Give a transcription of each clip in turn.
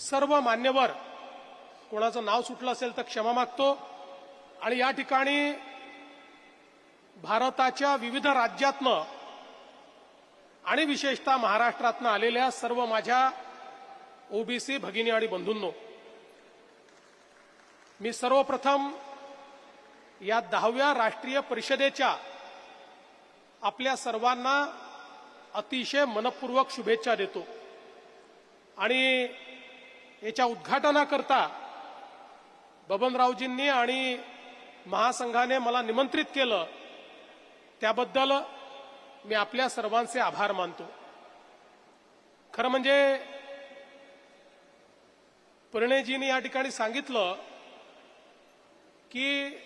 सर्व मान्यवर, कोणाचं नाव सुटलं असेल तर क्षमा मागतो। आणि या ठिकाणी भारताच्या विविध राज्यातनं आणि विशेषतः महाराष्ट्रातनं आलेल्या सर्व माझ्या ओबीसी भगिनी आणि बंधूंनो, मी सर्वप्रथम या 10व्या राष्ट्रीय परिषदेच्या आपल्या सर्वांना अतिशय मनपूर्वक शुभेच्छा देतो। आणि याच्या उद्घाटनाकरता बबनरावजींनी आणि महासंघाने मला निमंत्रित केलं, त्याबद्दल मी आपल्या सर्वांचे आभार मानतो। खरं म्हणजे परिणयजींनी या ठिकाणी सांगितलं की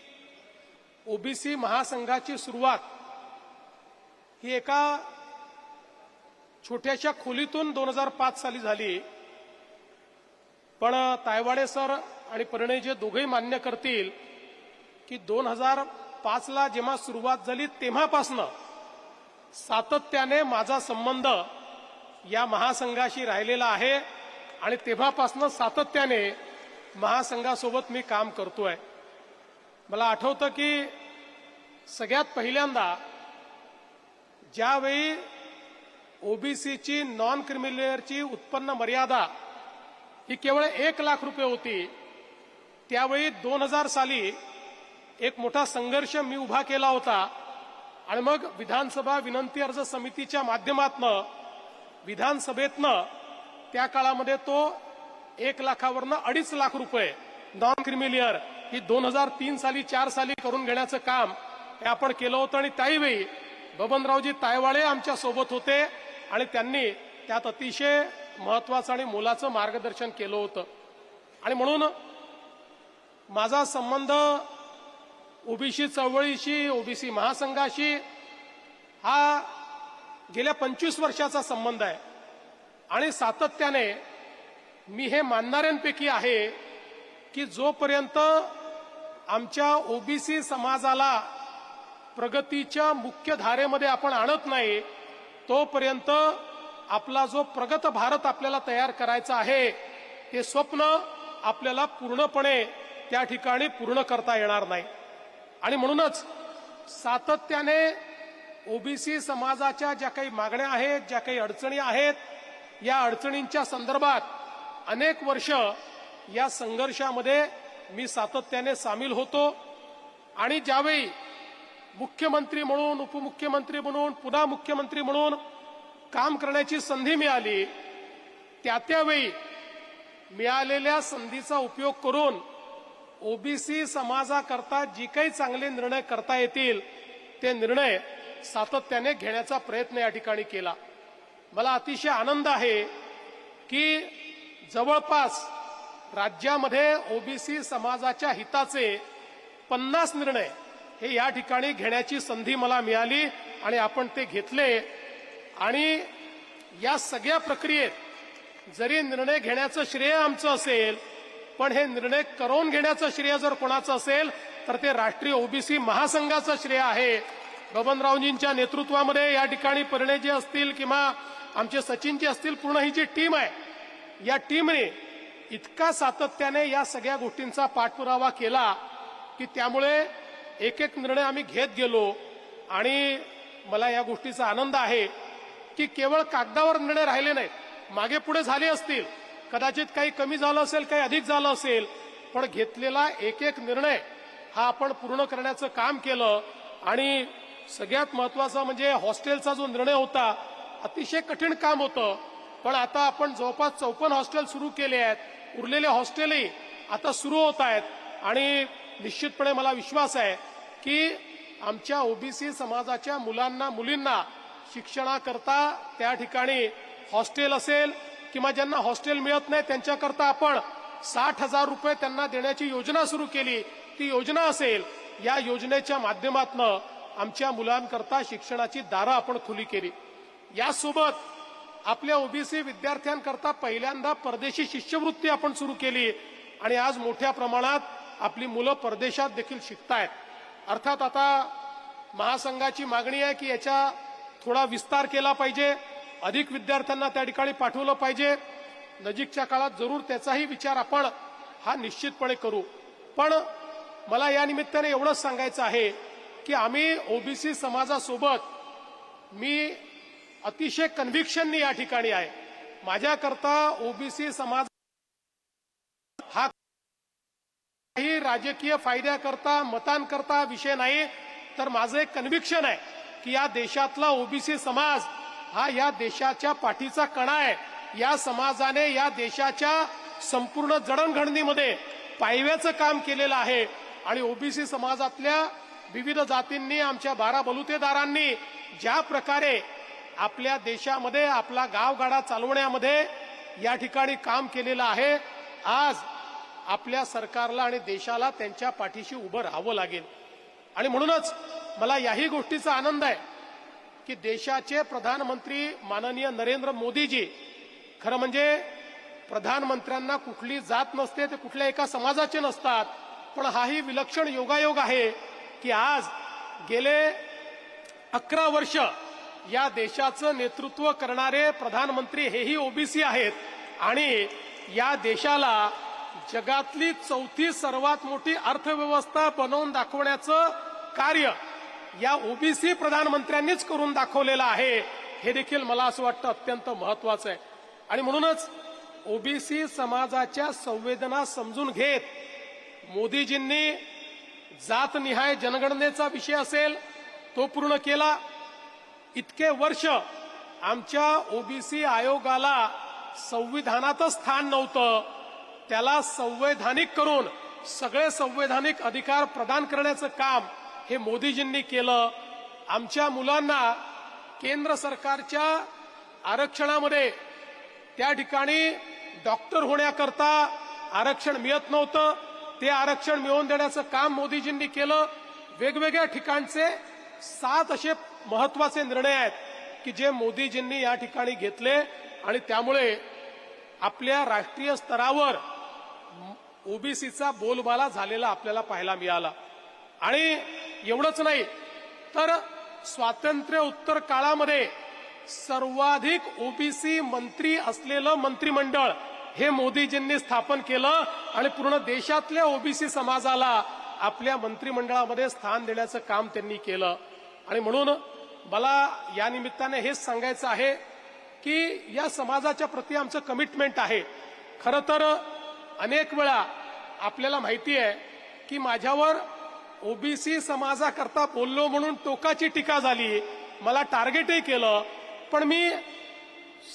ओबीसी महासंघाची सुरुवात ही एका छोट्याशा खोलीतून 2005 साली झाली, पण तायवाडे सर आणि परिणयजी दोघेही मान्य करतील की 2005 ला जेव्हा सुरुवात झाली तेव्हापासनं सातत्याने माझा संबंध या महासंघाशी राहिलेला आहे आणि तेव्हापासनं सातत्याने महासंघासोबत मी काम करतोय। मला आठवतं की सगळ्यात पहिल्यांदा ज्यावेळी ओबीसीची नॉन क्रिमिलेअरची उत्पन्न मर्यादा ही केवळ 1 लाख रुपये होती, त्यावेळी 2000 साली एक मोठा संघर्ष मी उभा केला होता आणि मग विधानसभा विनंती अर्ज समितीच्या माध्यमातनं विधानसभेतनं त्या काळामध्ये तो 1 लाखावरनं 2.5 लाख रुपये नॉन क्रिमिलेअर ही 2003 साली 4 साली करून घेण्याचं काम हे आपण केलं होतं। आणि त्यावेळी बबनरावजी तायवाळे आमच्या सोबत होते आणि त्यांनी त्यात अतिशय महत्वाचं आणि मोलाचं मार्गदर्शन केलं होतं। आणि म्हणून माझा संबंध ओबीसी चळवळीशी, ओबीसी महासंघाशी हा गेल्या 25 वर्षाचा संबंध आहे। आणि सातत्याने मी हे मानणाऱ्यांपैकी आहे की जोपर्यंत आमच्या ओबीसी समाजाला प्रगतीच्या मुख्य धारेमध्ये आपण आणत नाही, तोपर्यंत आपला जो प्रगत भारत आपल्याला तयार करायचा आहे ते स्वप्न आपल्याला पूर्णपणे त्या ठिकाणी पूर्ण करता येणार नाही। आणि म्हणूनच सातत्याने ओबीसी समाजाच्या ज्या काही मागण्या आहेत, ज्या काही अडचणी आहेत, या अडचणींच्या संदर्भात अनेक वर्ष या संघर्षामध्ये मी सातत्याने सामील होतो। आणि ज्यावेळी मुख्यमंत्री म्हणून, उपमुख्यमंत्री म्हणून, पुन्हा मुख्यमंत्री म्हणून काम करण्याची संधी मिळाली, त्यावेळी मिळालेल्या संधीचा उपयोग करून ओबीसी समाजाकरता जी काही चांगले निर्णय करता येतील ते निर्णय सातत्याने घेण्याचा प्रयत्न या ठिकाणी केला। मला अतिशय आनंद आहे की जवळपास राज्यामध्ये ओबीसी समाजाच्या हिताचे 50 निर्णय हे या ठिकाणी घेण्याची संधी मला मिळाली आणि आपण ते घेतले। आणि या सगळ्या प्रक्रियेत जरी निर्णय घेण्याचं श्रेय आमचं असेल, पण हे निर्णय करून घेण्याचं श्रेय जर कोणाचं असेल तर ते राष्ट्रीय ओबीसी महासंघाचं श्रेय आहे। बबनरावजींच्या नेतृत्वामध्ये या ठिकाणी परिणयजी असतील किंवा आमचे सचिनजी असतील, पूर्ण ही जी टीम आहे, या टीमने इतका सातत्याने या सगळ्या गोष्टींचा पाठपुरावा केला की त्यामुळे एक एक निर्णय आम्ही घेत गेलो। आणि मला या गोष्टीचा आनंद आहे की केवळ कागदावर निर्णय राहिले नाहीत, मागे पुढे झाले असतील, कदाचित काही कमी झालं असेल, काही अधिक झालं असेल, पण घेतलेला एक एक निर्णय हा आपण पूर्ण करण्याचं काम केलं। आणि सगळ्यात महत्वाचं म्हणजे हॉस्टेलचा जो निर्णय होता, अतिशय कठीण काम होतं, पण आता आपण जवळपास 54 हॉस्टेल सुरू केले आहेत, उरलेले हॉस्टेलही आता सुरू होत आहेत। आणि निश्चितपणे मला विश्वास आहे की आमच्या ओबीसी समाजाच्या मुलांना मुलींना शिक्षणाकरता त्या ठिकाणी हॉस्टेल असेल किंवा ज्यांना हॉस्टेल मिळत नाही त्यांच्याकरता आपण 60,000 रुपये त्यांना देण्याची योजना सुरू केली, ती योजना असेल, या योजनेच्या माध्यमातून आमच्या मुलांकरता शिक्षणाची दारं आपण खुली केली। यासोबत आपल्या ओबीसी विद्यार्थ्यांकरता पहिल्यांदा परदेशी शिष्यवृत्ती आपण सुरू केली आणि आज मोठ्या प्रमाणात आपली मुलं परदेशात देखील शिकतायत। अर्थात आता महासंघाची मागणी आहे की याचा थोडा विस्तार केला पाहिजे, अधिक विद्यार्थ्यांना त्या ठिकाणी पाठवलं पाहिजे। नजीकच्या काळात जरूर त्याचाही विचार आपण हा निश्चितपणे करू. पण मला या निमित्ताने एवढंच सांगायचं आहे की आम्ही ओबीसी समाजासोबत मी अतिशय कन्व्हिक्शननी या ठिकाणी आहे. माझ्याकरता ओबीसी समाज हा काही राजकीय फायद्याकरता मतांकरता विषय नाही, तर माझं एक कन्व्हिक्शन आहे की या देशातला ओबीसी समाज हा या देशाच्या पाठीचा कणा आहे. या समाजाने या देशाच्या संपूर्ण जडणघडणीमध्ये पायव्याचं काम केलेलं आहे आणि ओबीसी समाजातल्या विविध जातींनी आमच्या 12 बलुतेदारांनी ज्या प्रकारे आपल्या देशामध्ये आपला गावगाडा चालवण्यामध्ये या ठिकाणी काम केलेलं आहे, आज आपल्या सरकारला आणि देशाला त्यांच्या पाठीशी उभं राहावं लागेल. आणि म्हणूनच मला याही गोष्टीचा आनंद आहे की देशाचे प्रधानमंत्री माननीय नरेंद्र मोदीजी, खरं म्हणजे प्रधानमंत्र्यांना कुठली जात नसते, ते कुठल्या एका समाजाचे नसतात, पण हाही विलक्षण योगायोग आहे की आज गेले 11 वर्ष या देशाचं नेतृत्व करणारे प्रधानमंत्री हेही ओबीसी आहेत आणि या देशाला जगातली 4थी सर्वात मोठी अर्थव्यवस्था बनवून दाखवण्याचं कार्य या ओबीसी प्रधानमंत्र्यांनीच करून दाखवलेलं आहे. हे देखील मला असं वाटतं अत्यंत महत्वाचं आहे. आणि म्हणूनच ओबीसी समाजाच्या संवेदना समजून घेत मोदीजींनी जातनिहाय जनगणनेचा विषय असेल तो पूर्ण केला. इतके वर्ष आमच्या ओबीसी आयोगाला संविधानातच स्थान नव्हतं, त्याला संवैधानिक करून सगळे संवैधानिक अधिकार प्रदान करण्याचं काम हे मोदीजींनी केलं. आमच्या मुलांना केंद्र सरकारच्या आरक्षणामध्ये त्या ठिकाणी डॉक्टर होण्याकरता आरक्षण मिळत नव्हतं, ते आरक्षण मिळवून देण्याचं काम मोदीजींनी केलं. वेगवेगळ्या ठिकाणचे 7 असे महत्वाचे निर्णय आहेत की जे मोदीजींनी या ठिकाणी घेतले आणि त्यामुळे आपल्या राष्ट्रीय स्तरावर ओबीसीचा बोलबाला झालेला आपल्याला पाहायला मिळाला. आणि एवढंच नाही तर स्वातंत्र्योत्तर काळामध्ये सर्वाधिक ओबीसी मंत्री असलेलं मंत्रिमंडळ हे मोदीजींनी स्थापन केलं आणि पूर्ण देशातल्या ओबीसी समाजाला आपल्या मंत्रिमंडळामध्ये स्थान देण्याचं काम त्यांनी केलं. आणि म्हणून मला या निमित्ताने हेच सांगायचं आहे की या समाजाच्या प्रती आमचं कमिटमेंट आहे. खरं तर अनेक वेळा आपल्याला माहिती आहे की माझ्यावर ओबीसी समाजाकरता बोललो म्हणून टोकाची टीका झाली, मला टार्गेटही केलं, पण मी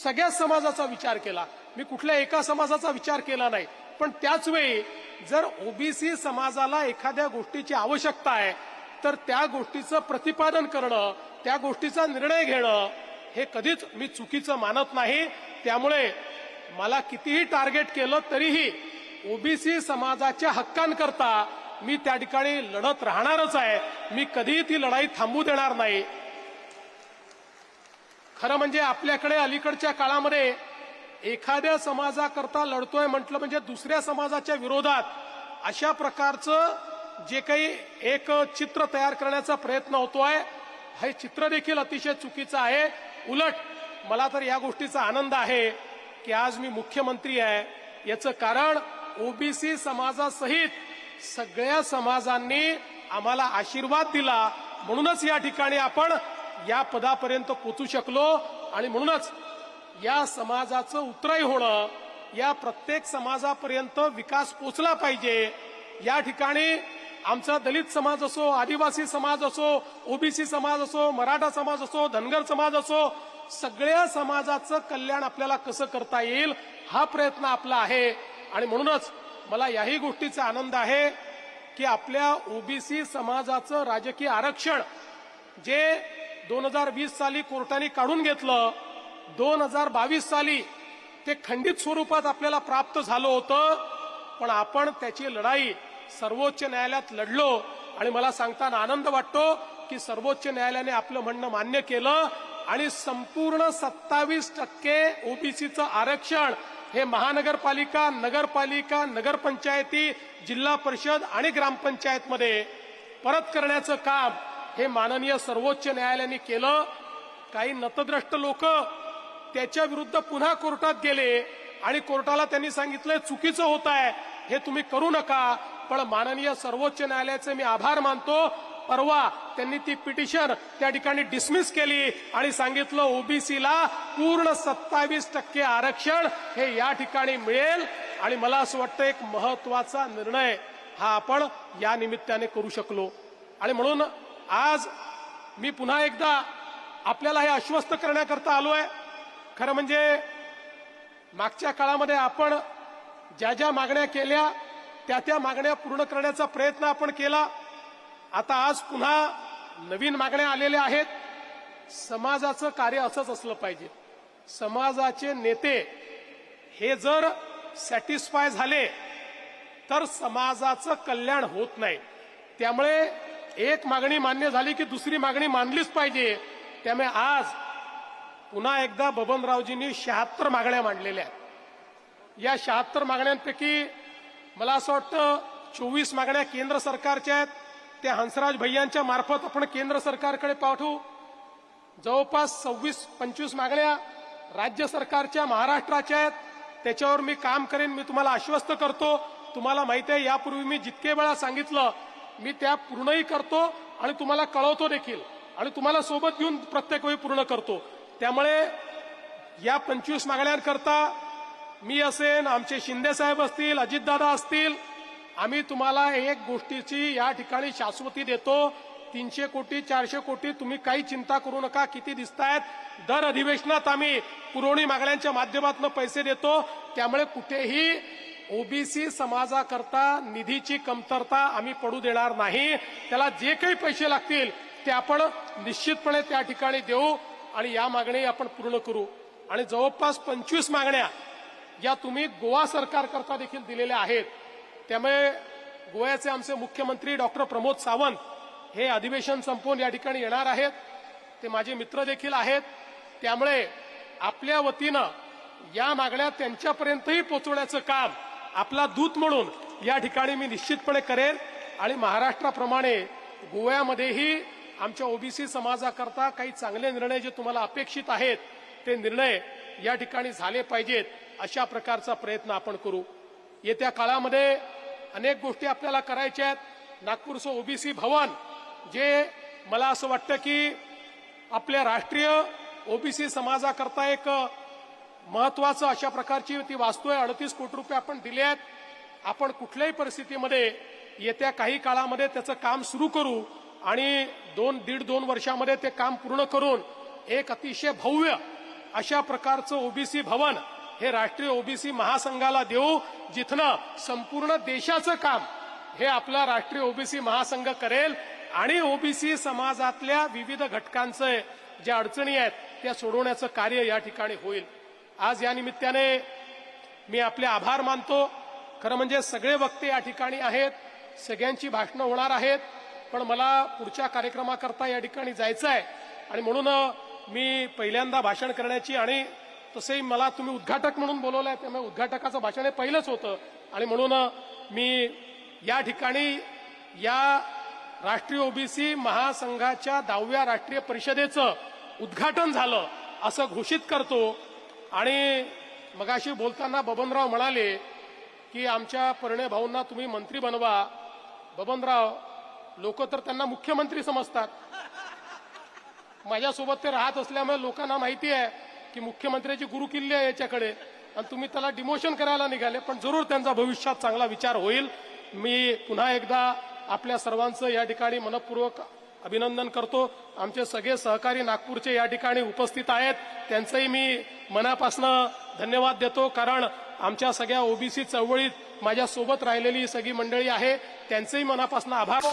सगळ्या समाजाचा विचार केला, मी कुठल्या एका समाजाचा विचार केला नाही. पण त्याच वेळी जर ओबीसी समाजाला एखाद्या गोष्टीची आवश्यकता आहे तर त्या गोष्टीचं प्रतिपादन करणं, त्या गोष्टीचा निर्णय घेणं हे कधीच मी चुकीचं मानत नाही. त्यामुळे मला कितीही टार्गेट केलं तरीही ओबीसी समाजाच्या हक्कांकरता मी त्या ठिकाणी लढत राहणारच आहे. मी कधीही ती लढाई थांबू देणार नाही. खरं म्हणजे आपल्याकडे अलीकडच्या काळामध्ये एखाद्या समाजाकरता लढतोय म्हटलं म्हणजे दुसऱ्या समाजाच्या विरोधात अशा प्रकारचं जे काही एक चित्र तयार करण्याचा प्रयत्न होतोय, हे चित्र देखील अतिशय चुकीचं आहे. उलट मला तर या गोष्टीचा आनंद आहे की आज मी मुख्यमंत्री आहे. याचं कारण ओबीसी समाजासहित सगळ्या समाजांनी आम्हाला आशीर्वाद दिला, म्हणूनच या ठिकाणी आपण या पदापर्यंत पोहोचू शकलो. आणि म्हणूनच या समाजाचं उतराई होणं, या प्रत्येक समाजापर्यंत विकास पोचला पाहिजे. या ठिकाणी आमचा दलित समाज असो, आदिवासी समाज असो, ओबीसी समाज असो, मराठा समाज असो, धनगर समाज असो, सगळ्या समाजाचं कल्याण आपल्याला कसं करता येईल हा प्रयत्न आपला आहे. आणि म्हणूनच मला याही गोष्टीचा आनंद आहे की आपल्या ओबीसी समाजाचं राजकीय आरक्षण जे 2020 साली कोर्टाने काढून घेतलं, 2022 साली ते खंडित स्वरूपात आपल्याला प्राप्त झालं होतं, पण आपण त्याची लढाई सर्वोच्च न्यायालयात लढलो. आणि मला सांगताना आनंद वाटतो की सर्वोच्च न्यायालयाने आपलं म्हणणं मान्य केलं आणि संपूर्ण 27% ओबीसीचं आरक्षण हे महानगरपालिका, नगरपालिका, नगरपंचायती, जिल्हा परिषद आणि ग्रामपंचायतमध्ये परत करण्याचं काम हे माननीय सर्वोच्च न्यायालयाने केलं. काही नतद्रष्ट लोक त्याच्या विरुद्ध पुन्हा कोर्टात गेले आणि कोर्टाला त्यांनी सांगितलंय चुकीचं होत आहे, हे तुम्ही करू नका. पण माननीय सर्वोच्च न्यायालयाचे मी आभार मानतो. परवा त्यांनी ती पिटिशन त्या ठिकाणी डिसमिस केली आणि सांगितलं ओबीसीला पूर्ण 27% आरक्षण हे या ठिकाणी मिळेल. आणि मला असं वाटतं एक महत्वाचा निर्णय हा आपण या निमित्ताने करू शकलो. आणि म्हणून आज मी पुन्हा एकदा आपल्याला हे आश्वस्त करण्याकरता आलोय. खरं म्हणजे मागच्या काळामध्ये आपण ज्या ज्या मागण्या केल्या त्या मागण्या पूर्ण करण्याचा प्रयत्न आपण केला. आता आज पुन्हा नवीन मागण्या आलेल्या आहेत. समाजाचं कार्य असंच असलं पाहिजे. समाजाचे नेते हे जर सॅटिस्फाय झाले तर समाजाचं कल्याण होत नाही. त्यामुळे एक मागणी मान्य झाली की दुसरी मागणी मानलीच पाहिजे. त्यामुळे आज पुन्हा एकदा बबनरावजींनी 76 मागण्या मांडलेल्या आहेत. या 76 मागण्यांपैकी मला असं वाटतं 24 मागण्या केंद्र सरकारच्या आहेत. त्या हंसराज भैयांच्या मार्फत आपण केंद्र सरकारकडे पाठवू. जवळपास 26-25 मागण्या राज्य सरकारच्या महाराष्ट्राच्या आहेत. त्याच्यावर मी काम करेन. मी तुम्हाला आश्वस्त करतो. तुम्हाला माहिती आहे यापूर्वी मी जितके वेळा सांगितलं मी त्या पूर्णही करतो आणि तुम्हाला कळवतो देखील आणि तुम्हाला सोबत घेऊन प्रत्येक वेळी पूर्ण करतो. त्यामुळे या 25 मागण्यांकरता मी असेन, आमचे शिंदे साहेब असतील, अजितदादा असतील, आम्ही तुम्हाला एक गोष्टीची या ठिकाणी शाश्वती देतो. 300 कोटी 400 कोटी तुम्ही काही चिंता करू नका. किती दिसतायत दर अधिवेशनात आम्ही पुरवणी मागण्यांच्या माध्यमातून पैसे देतो. त्यामुळे कुठेही ओबीसी समाजाकरता निधीची कमतरता आम्ही पडू देणार नाही. त्याला जे काही पैसे लागतील ते आपण निश्चितपणे त्या ठिकाणी देऊ आणि या मागणी आपण पूर्ण करू. आणि जवळपास 25 मागण्या या तुम्ही गोवा सरकारकरता देखील दिलेल्या आहेत. त्यामुळे गोव्याचे आमचे मुख्यमंत्री डॉक्टर प्रमोद सावंत हे अधिवेशन संपवून या ठिकाणी येणार आहेत. ते माझे मित्र देखील आहेत. त्यामुळे आपल्या वतीनं या मागण्या त्यांच्यापर्यंतही पोहोचवण्याचं काम आपला दूत म्हणून या ठिकाणी मी निश्चितपणे करेन. आणि महाराष्ट्राप्रमाणे गोव्यामध्येही आमच्या ओबीसी समाजाकरता काही चांगले निर्णय जे तुम्हाला अपेक्षित आहेत ते निर्णय या ठिकाणी झाले पाहिजेत. अशा प्रकारचा प्रयत्न आपण करू. येत्या काळामध्ये अनेक गोष्टी आपल्याला करायच्या आहेत. नागपूरचं ओबीसी भवन जे मला असं वाटतं की आपल्या राष्ट्रीय ओबीसी समाजाकरता एक महत्वाचं अशा प्रकारची ती वास्तू आहे. 38 कोटी रुपये आपण दिले आहेत. आपण कुठल्याही परिस्थितीमध्ये येत्या काही काळामध्ये त्याचं काम सुरू करू आणि 1.5-2 वर्षामध्ये ते काम पूर्ण करून एक अतिशय भव्य अशा प्रकारचं ओबीसी भवन हे राष्ट्रीय ओबीसी महासंघाला देऊ. जिथनं संपूर्ण देशाचं काम हे आपला राष्ट्रीय ओबीसी महासंघ करेल आणि ओबीसी समाजातल्या विविध घटकांचे ज्या अडचणी आहेत त्या सोडवण्याचं कार्य या ठिकाणी होईल. आज या निमित्ताने मी आपले आभार मानतो. खरं म्हणजे सगळे वक्ते या ठिकाणी आहेत, सगळ्यांची भाषणं होणार आहेत. पण मला पुढच्या कार्यक्रमाकरता या ठिकाणी जायचं आहे आणि म्हणून मी पहिल्यांदा भाषण करण्याची आणि तसंही मला तुम्ही उद्घाटक म्हणून बोलवलंय त्यामुळे उद्घाटकाचं भाषण हे पहिलंच होतं आणि म्हणून मी या ठिकाणी या राष्ट्रीय ओबीसी महासंघाच्या 10व्या राष्ट्रीय परिषदेचं उद्घाटन झालं असं घोषित करतो. आणि मगाशी बोलताना बबनराव म्हणाले की आमच्या परिणय भाऊंना तुम्ही मंत्री बनवा. बबनराव लोक तर त्यांना मुख्यमंत्री समजतात. माझ्यासोबत ते राहत असल्यामुळे लोकांना माहिती आहे की मुख्यमंत्र्याची गुरुकिल्ली आहे याच्याकडे आणि तुम्ही त्याला डिमोशन करायला निघाले. पण जरूर त्यांचा भविष्यात चांगला विचार होईल. मी पुन्हा एकदा आपल्या सर्वांचं या ठिकाणी मनपूर्वक अभिनंदन करतो. आमचे सगळे सहकारी नागपूरचे या ठिकाणी उपस्थित आहेत त्यांचंही मी मनापासून धन्यवाद देतो. कारण आमच्या सगळ्या ओबीसी चळवळीत माझ्या सोबत राहिलेली सगळी मंडळी आहे त्यांचेही मनापासून आभार.